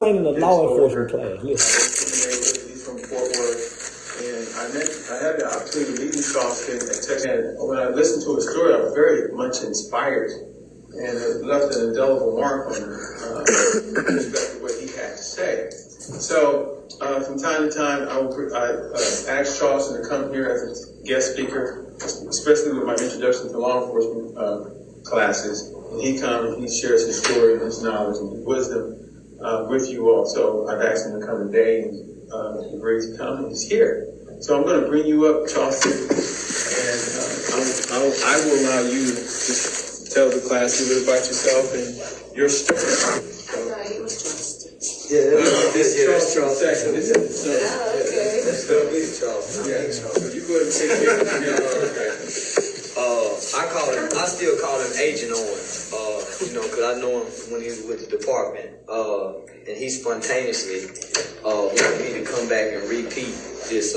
in the law enforcement class. He's from Fort Worth, and I had the opportunity to meet in Charleston and Texas. When I listened to his story, I was very much inspired, and it left an indelible mark on me, especially what he had to say. So from time to time, I asked Charleston to come here as a guest speaker, especially with my introduction to law enforcement classes. And he comes, he shares his story, his knowledge, and his wisdom with you all. So I've asked him to come today, and he's ready to come, and he's here. So I'm going to bring you up, Charleston, and I will allow you to just tell the class a little bit about yourself and your story. This is Charleston. This is Charleston. Yeah. So you go ahead and take care of it. I still call him Agent Owen, because I know him when he was with the department, and he spontaneously wanted me to come back and repeat this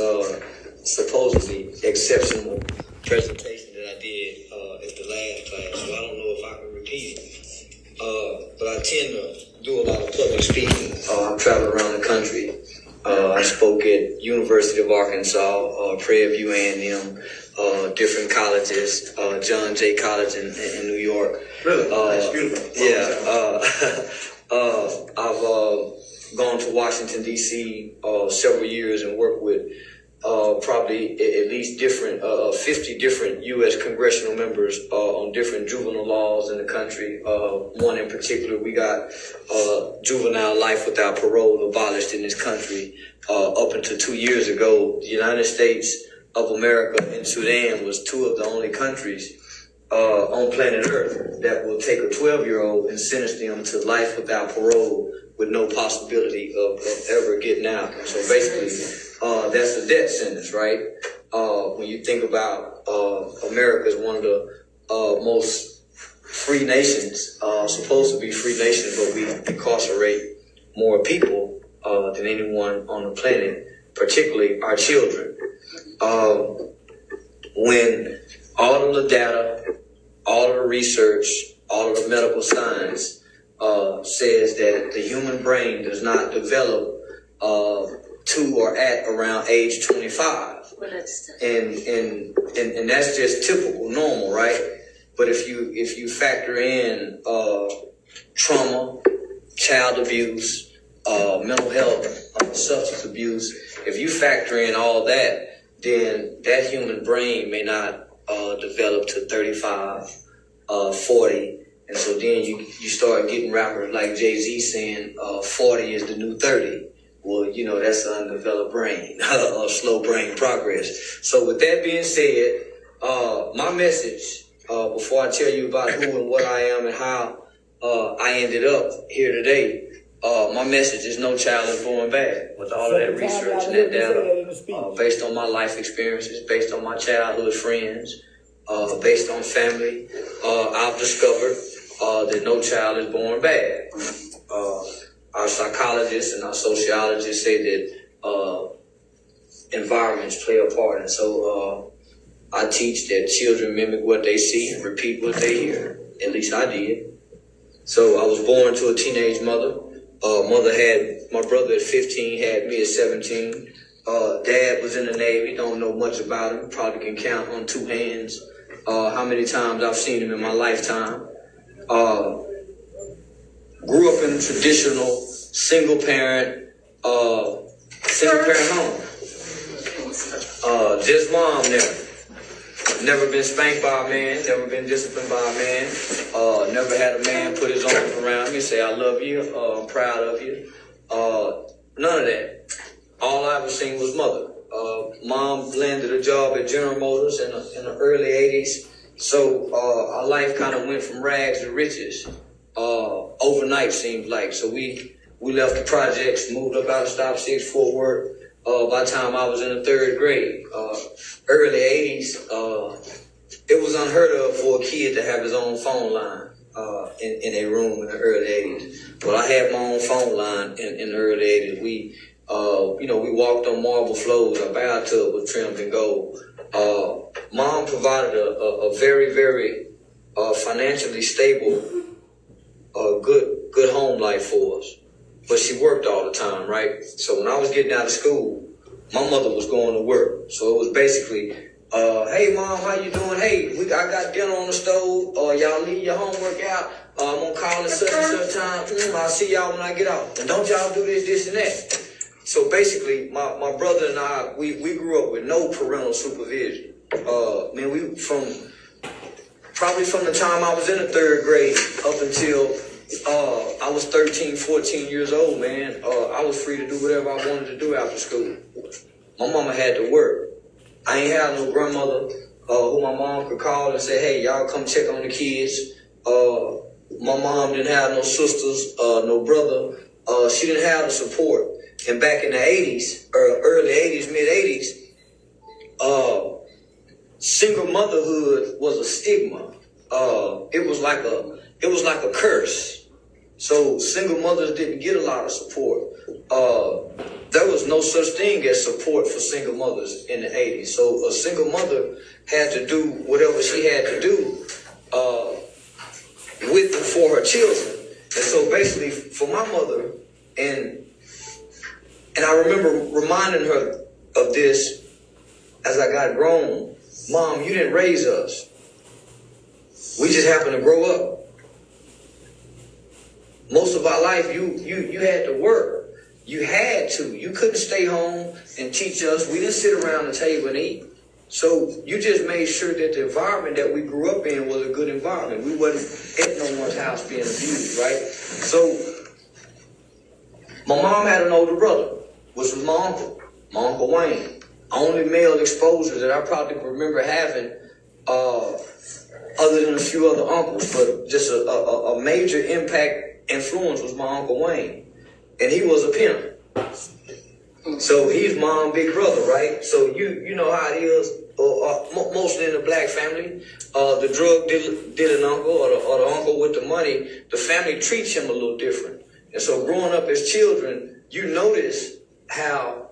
supposedly exceptional presentation that I did at the last class. So I don't know if I can repeat it, but I tend to do a lot of public speaking. I've traveled around the country. I spoke at University of Arkansas, Prairie View A&M, different colleges, John Jay College in New York. Really? That's beautiful. I've gone to Washington, D.C. Several years and worked with probably at least 50 different U.S. congressional members on different juvenile laws in the country. One in particular, we got juvenile life without parole abolished in this country. Up until 2 years ago, the United States of America and Sudan was two of the only countries on planet Earth that will take a 12-year-old and sentence them to life without parole with no possibility of ever getting out. So basically, that's a death sentence, right? When you think about America is one of the most free nations, supposed to be free nations, but we incarcerate more people than anyone on the planet, particularly our children. When all of the data, all of the research, all of the medical science says that the human brain does not develop to or at around age 25. And that's just typical, normal, right? But if you factor in trauma, child abuse, mental health, substance abuse, if you factor in all that, then that human brain may not develop to 35, 40. And so then you start getting rappers like Jay-Z saying 40 is the new 30. Well, that's an undeveloped brain, a slow brain progress. So with that being said, my message, before I tell you about who and what I am and how I ended up here today, my message is no child is born bad. With all of that research and that data, based on my life experiences, based on my childhood friends, based on family, I've discovered that no child is born bad. Our psychologists and our sociologists say that environments play a part. And so I teach that children mimic what they see and repeat what they hear. At least I did. So I was born to a teenage mother. Mother had my brother at 15, had me at 17. Dad was in the Navy, don't know much about him. Probably can count on two hands how many times I've seen him in my lifetime. Grew up in a traditional single parent home. Just mom never been spanked by a man, never been disciplined by a man, never had a man put his arms around me and say, I love you, I'm proud of you. None of that. All I ever seen was mother. Mom landed a job at General Motors in the early 80s. So our life kind of went from rags to riches overnight, seems like. So we left the projects, moved up out of Stop 6 Fort Worth. By the time I was in the third grade, early 80s, it was unheard of for a kid to have his own phone line in a room in the early 80s. Well, I had my own phone line in the early 80s. We walked on marble floors. Our bathtub was trimmed in gold. Mom provided a very, very financially stable, good home life for us. but she worked all the time, right? So when I was getting out of school, my mother was going to work. So it was basically, hey mom, how you doing? Hey, I got dinner on the stove. Y'all leave your homework out. I'm gonna call at such and such time. I'll see y'all when I get out. And don't y'all do this, this, and that. So basically, my brother and I, we grew up with no parental supervision. Man, probably from the time I was in the 3rd grade up until I was 13, 14 years old, man. I was free to do whatever I wanted to do after school. My mama had to work. I ain't had no grandmother who my mom could call and say, hey, y'all come check on the kids. My mom didn't have no sisters, no brother. She didn't have the support. And back in the 80s, or early 80s, mid 80s, single motherhood was a stigma. It was like a curse. So single mothers didn't get a lot of support. There was no such thing as support for single mothers in the 80s. So a single mother had to do whatever she had to do with and for her children. And so basically for my mother, and I remember reminding her of this as I got grown. Mom, you didn't raise us. We just happened to grow up. Most of our life, you had to work. You had to. You couldn't stay home and teach us. We didn't sit around the table and eat. So you just made sure that the environment that we grew up in was a good environment. We wasn't at no one's house being abused, right? So my mom had an older brother, which was my Uncle Wayne. Only male exposure that I probably remember having, other than a few other uncles, but just a major impact influence was my Uncle Wayne. And he was a pimp. So he's mom, big brother, right? So you know how it is, mostly in the black family. The drug did an uncle or the uncle with the money, the family treats him a little different. And so growing up as children, you notice how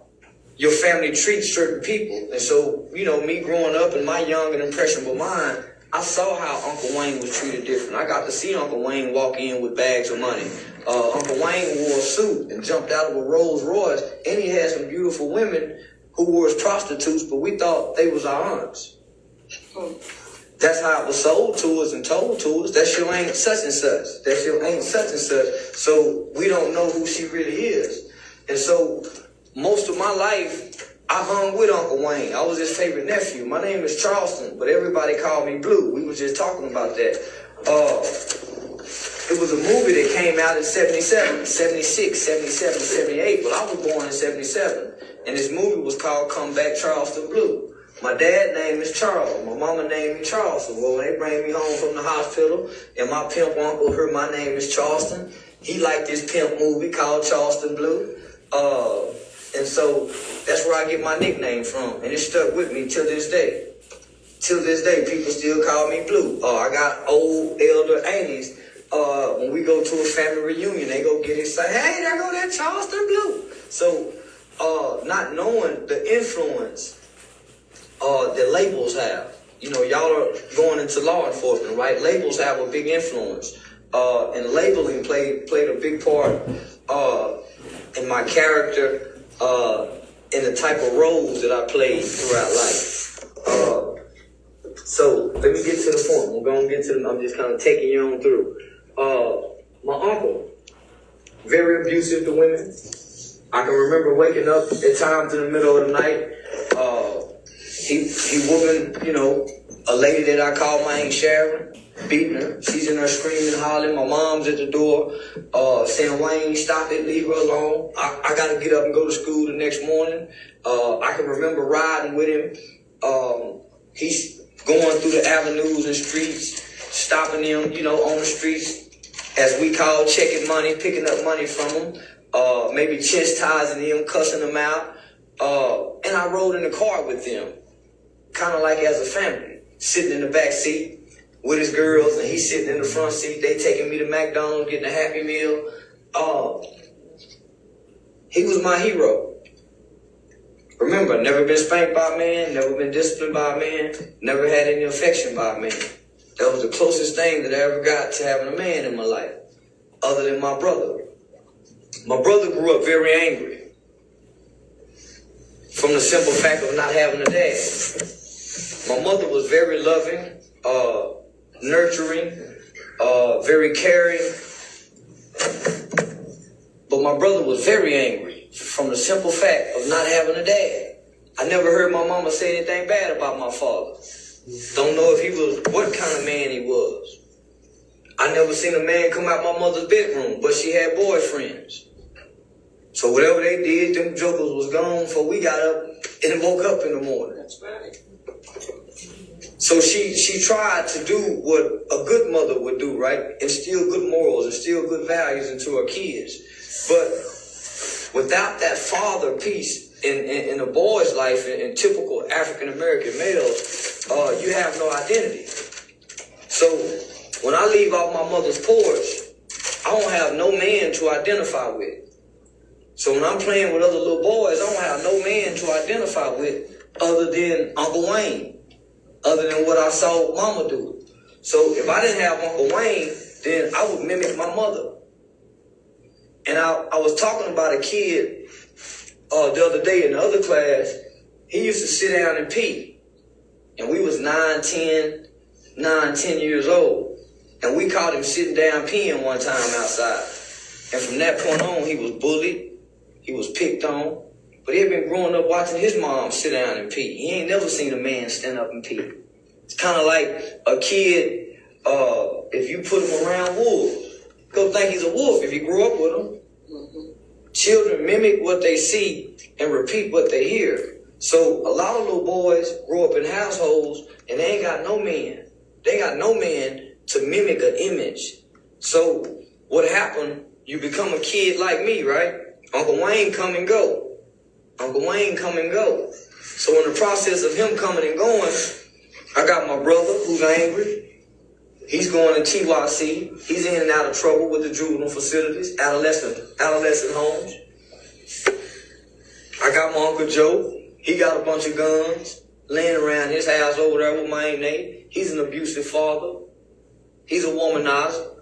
your family treats certain people. And so, you know, me growing up and my young and impressionable mind, I saw how Uncle Wayne was treated different. I got to see Uncle Wayne walk in with bags of money. Uncle Wayne wore a suit and jumped out of a Rolls Royce, and he had some beautiful women who were his prostitutes, but we thought they was our aunts. That's how it was sold to us and told to us. That's your ain't such and such. That's your ain't such and such. So we don't know who she really is. And so most of my life, I hung with Uncle Wayne. I was his favorite nephew. My name is Charleston, but everybody called me Blue. We were just talking about that. It was a movie that came out in 77, 76, 77, 78. Well, I was born in 77. And this movie was called Come Back Charleston Blue. My dad name is Charles. My mama named me Charleston. Well, when they bring me home from the hospital, and my pimp uncle heard my name is Charleston, he liked this pimp movie called Charleston Blue. And so that's where I get my nickname from. And it stuck with me till this day. Till this day, people still call me Blue. I got old elder aunties. When we go to a family reunion, they go get excited. Hey, there go that Charleston Blue. So, not knowing the influence that labels have. You know, y'all are going into law enforcement, right? Labels have a big influence. And labeling played a big part in my character, in the type of roles that I played throughout life. So let me get to the point. I'm going to get to them. I'm just kind of taking you on through. My uncle, very abusive to women. I can remember waking up at times in the middle of the night. He whooping, you know, a lady that I call my Aunt Sharon, beating her. She's in there screaming, hollering. My mom's at the door, saying, Wayne, stop it, leave her alone. I got to get up and go to school the next morning. I can remember riding with him. He's going through the avenues and streets, stopping them, you know, on the streets, as we call checking money, picking up money from them, maybe chastising them, cussing them out. And I rode in the car with them, kind of like as a family, sitting in the back seat with his girls, and he's sitting in the front seat. They taking me to McDonald's, getting a Happy Meal. He was my hero. Remember, never been spanked by a man, never been disciplined by a man, never had any affection by a man. That was the closest thing that I ever got to having a man in my life, other than my brother. My brother grew up very angry from the simple fact of not having a dad. My mother was very loving, nurturing, very caring. But my brother was very angry from the simple fact of not having a dad. I never heard my mama say anything bad about my father. Don't know if he was, what kind of man he was. I never seen a man come out my mother's bedroom, but she had boyfriends. So whatever they did, them jokers was gone before we got up and woke up in the morning. That's right. So she tried to do what a good mother would do, right? Instill good morals, instill good values into her kids. But without that father piece in a boy's life, in typical African-American males, you have no identity. So when I leave off my mother's porch, I don't have no man to identify with. So when I'm playing with other little boys, I don't have no man to identify with other than Uncle Wayne, other than what I saw Mama do. So if I didn't have Uncle Wayne, then I would mimic my mother. And I was talking about a kid the other day in the other class. He used to sit down and pee. And we was 9, 10 years old. And we caught him sitting down peeing one time outside. And from that point on, he was bullied. He was picked on. But he had been growing up watching his mom sit down and pee. He ain't never seen a man stand up and pee. It's kind of like a kid, if you put him around wolves, he'll think he's a wolf if you grew up with him. Mm-hmm. Children mimic what they see and repeat what they hear. So a lot of little boys grow up in households and they ain't got no man. They got no man to mimic an image. So what happened, you become a kid like me, right? Uncle Wayne come and go. Uncle Wayne come and go. So in the process of him coming and going, I got my brother who's angry. He's going to TYC. He's in and out of trouble with the juvenile facilities, adolescent homes. I got my Uncle Joe. He got a bunch of guns laying around his house over there with my Nate. He's an abusive father. He's a womanizer.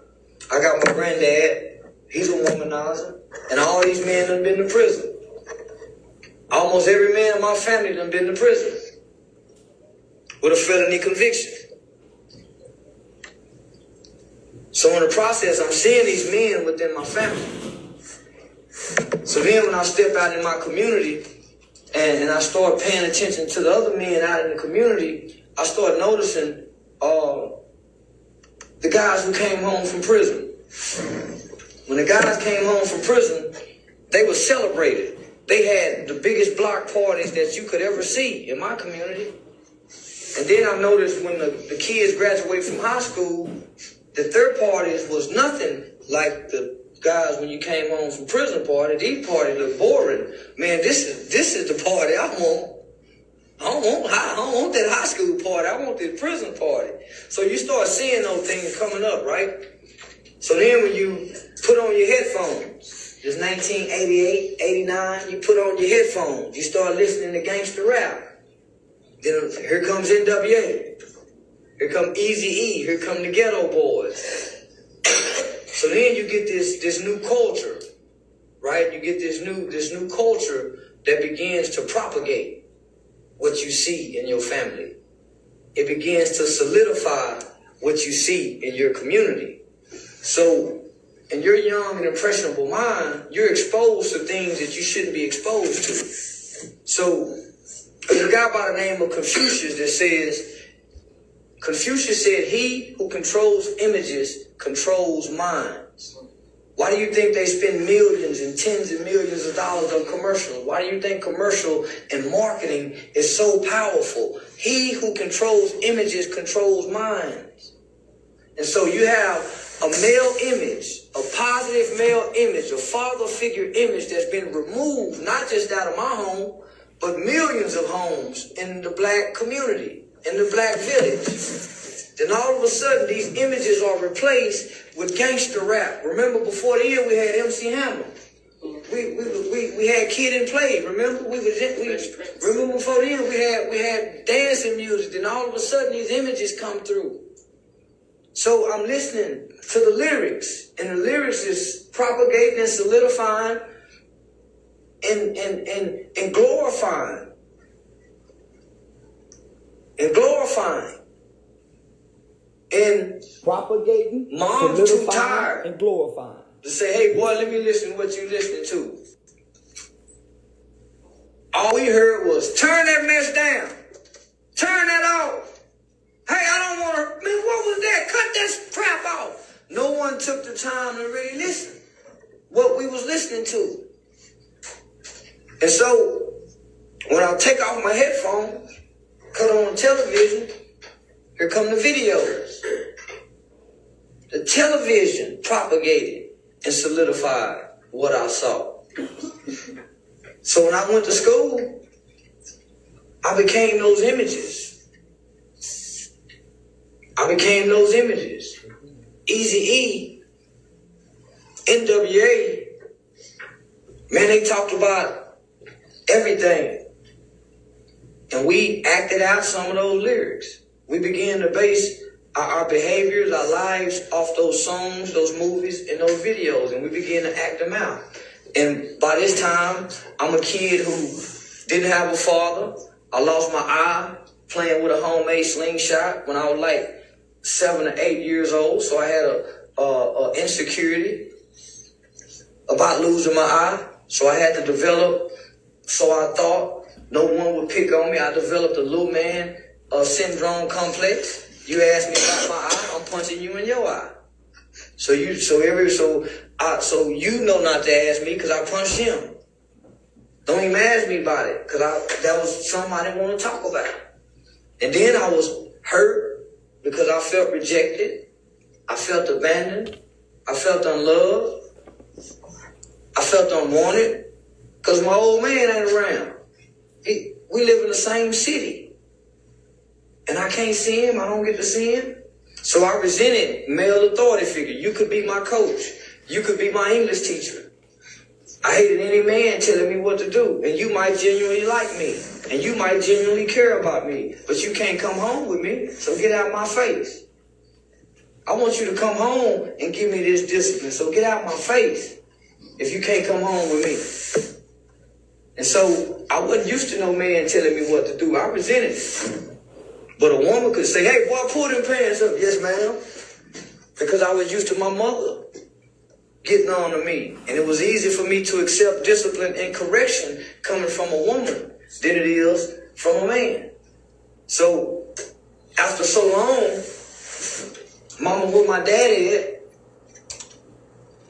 I got my granddad. He's a womanizer. And all these men done been to prison. Almost every man in my family done been to prison with a felony conviction. So in the process, I'm seeing these men within my family. So then when I step out in my community and I start paying attention to the other men out in the community, I start noticing the guys who came home from prison. When the guys came home from prison, they were celebrated. They had the biggest block parties that you could ever see in my community. And then I noticed when the kids graduate from high school, that their parties was nothing like the guys when you came home from prison party. These parties look boring. Man, this is the party I want. I don't want that high school party. I want this prison party. So you start seeing those things coming up, right? So then when you put on your headphones, it's 1988, 89, you put on your headphones, you start listening to gangster rap. Then here comes NWA. Here come Eazy-E. Here come the Ghetto Boys. So then you get this new culture, right? You get this new culture that begins to propagate what you see in your family. It begins to solidify what you see in your community. So in your young and impressionable mind, you're exposed to things that you shouldn't be exposed to. So there's a guy by the name of Confucius that says, Confucius said, he who controls images controls minds. Why do you think they spend millions and tens of millions of dollars on commercials? Why do you think commercial and marketing is so powerful? He who controls images controls minds. And so you have a male image, a positive male image, a father figure image that's been removed, not just out of my home, but millions of homes in the black community, in the black village. Then all of a sudden, these images are replaced with gangster rap. Remember, before then, we had MC Hammer. We had Kid and Play. Remember, remember before then we had dancing music. Then all of a sudden, these images come through. So I'm listening to the lyrics, and the lyrics is propagating and solidifying and glorifying. And glorifying. And propagating, mom's too solidifying, tired and glorifying. to say, hey boy, let me listen to what you listening to. All we heard was, turn that mess down. Turn that off. Hey, I don't want to, man, what was that? Cut that crap off. No one took the time to really listen what we was listening to. And so, when I take off my headphones, cut on the television, here come the videos. The television propagated and solidified what I saw. So when I went to school, I became those images. I became those images. Eazy-E, NWA, man, they talked about everything. And we acted out some of those lyrics. We began to base our behaviors, our lives off those songs, those movies, and those videos. And we began to act them out. And by this time, I'm a kid who didn't have a father. I lost my eye playing with a homemade slingshot when I was like 7 or 8 years old. So I had a insecurity about losing my eye. So I had to develop, so I thought no one would pick on me. I developed a little man syndrome complex. You ask me about my eye, I'm punching you in your eye. So you know not to ask me because I punched him. Don't even ask me about it because that was something I didn't want to talk about. And then I was hurt because I felt rejected. I felt abandoned. I felt unloved. I felt unwanted because my old man ain't around. We live in the same city. And I can't see him. I don't get to see him. So I resented male authority figure. You could be my coach. You could be my English teacher. I hated any man telling me what to do. And you might genuinely like me. And you might genuinely care about me. But you can't come home with me. So get out of my face. I want you to come home and give me this discipline. So get out of my face if you can't come home with me. And so I wasn't used to no man telling me what to do. I resented it. But a woman could say, hey, boy, pull them pants up. Yes, ma'am. Because I was used to my mother getting on to me. And it was easy for me to accept discipline and correction coming from a woman than it is from a man. So after so long, mama, where my daddy at?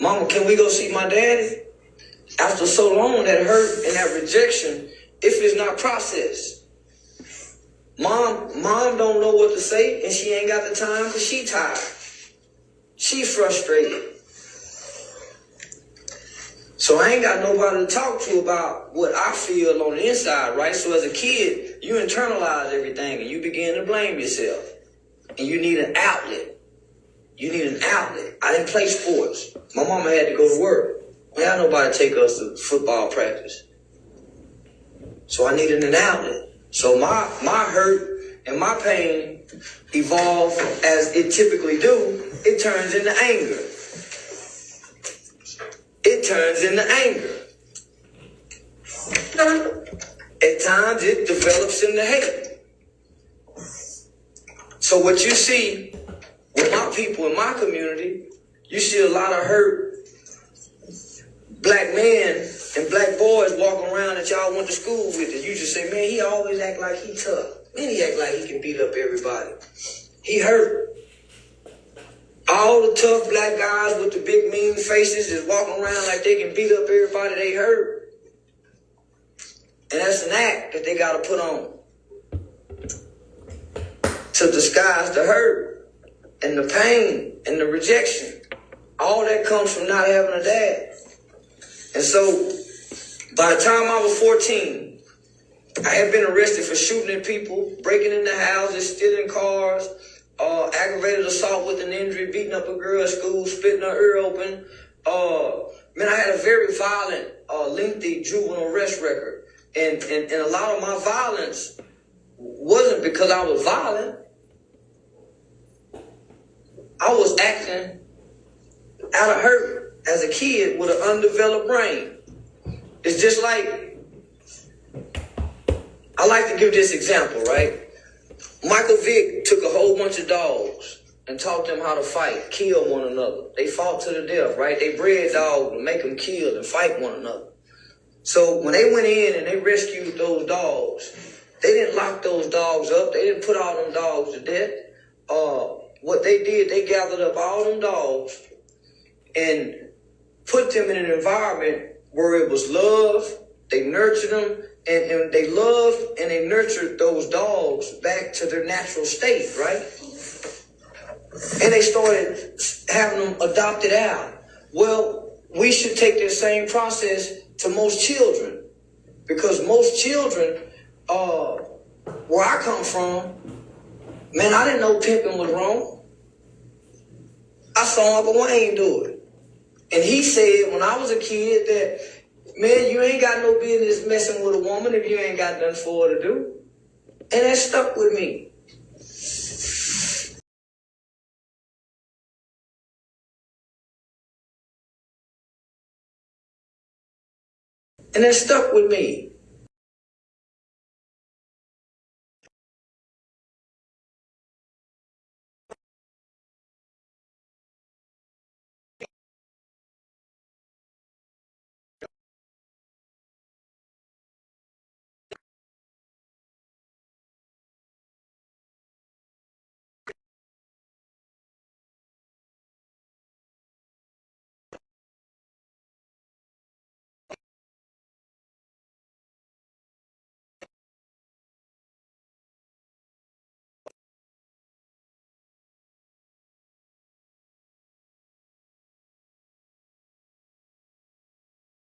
Mama, can we go see my daddy? After so long, that hurt and that rejection, if it's not processed. Mom don't know what to say, and she ain't got the time because she tired. She frustrated. So I ain't got nobody to talk to about what I feel on the inside, right? So as a kid, you internalize everything, and you begin to blame yourself. And you need an outlet. You need an outlet. I didn't play sports. My mama had to go to work. We had nobody take us to football practice. So I needed an outlet. So my hurt and my pain evolve as it typically do. It turns into anger. It turns into anger. At times it develops into hate. So what you see with my people in my community, you see a lot of hurt black men and black boys walking around that y'all went to school with. And you just say, man, he always act like he tough. Man, he act like he can beat up everybody. He hurt. All the tough black guys with the big mean faces is walking around like they can beat up everybody they hurt. And that's an act that they got to put on to disguise the hurt and the pain and the rejection. All that comes from not having a dad. And so, by the time I was 14, I had been arrested for shooting at people, breaking into houses, stealing cars, aggravated assault with an injury, beating up a girl at school, splitting her ear open. Man, I had a very violent, lengthy juvenile arrest record. And a lot of my violence wasn't because I was violent. I was acting out of hurt. as a kid with an undeveloped brain. It's just like, I like to give this example, right? Michael Vick took a whole bunch of dogs and taught them how to fight, kill one another. They fought to the death, right? They bred dogs to make them kill and fight one another. So when they went in and they rescued those dogs, they didn't lock those dogs up. They didn't put all them dogs to death. What they did, they gathered up all them dogs and put them in an environment where it was love. They nurtured them, and they loved and they nurtured those dogs back to their natural state, right? And they started having them adopted out. Well, we should take the same process to most children, because most children, where I come from, man, I didn't know pimping was wrong. I saw Uncle Wayne do it. And he said when I was a kid that, man, you ain't got no business messing with a woman if you ain't got nothing for her to do. And that stuck with me. And that stuck with me.